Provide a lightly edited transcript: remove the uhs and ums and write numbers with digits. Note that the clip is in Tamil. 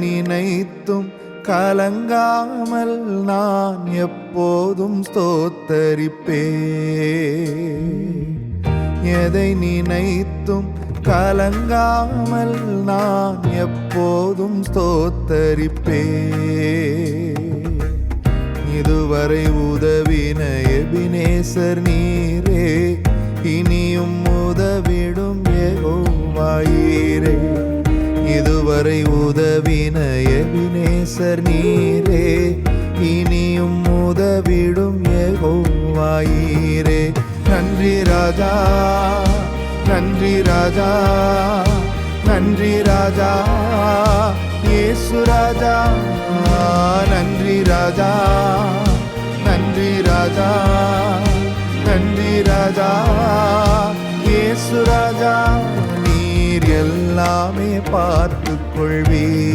நினைத்தும் கலங்காமல் நான் எப்போதும் ஸ்தோத்தரிப்பேன். எதை நினைத்தும் கலங்காமல் நான் எப்போதும் ஸ்தோத்தரிப்பேன். இதுவரை உதவின எபினேசர் நீரே, இனியும் உதவிடும் யெகோவாயீரே. இதுவரை உதவின எபினேசர் நீரே, இனியும் உதவிடும் யெகோவாயீரே. நன்றி ராஜா, நன்றி ராஜா, நன்றி ராஜா, இயேசு ராஜா. நன்றி ராஜா, நன்றி ராஜா, நன்றி ராஜா, இயேசு ராஜா. நீர் எல்லாமே பார்த்துக் கொள்வீர்.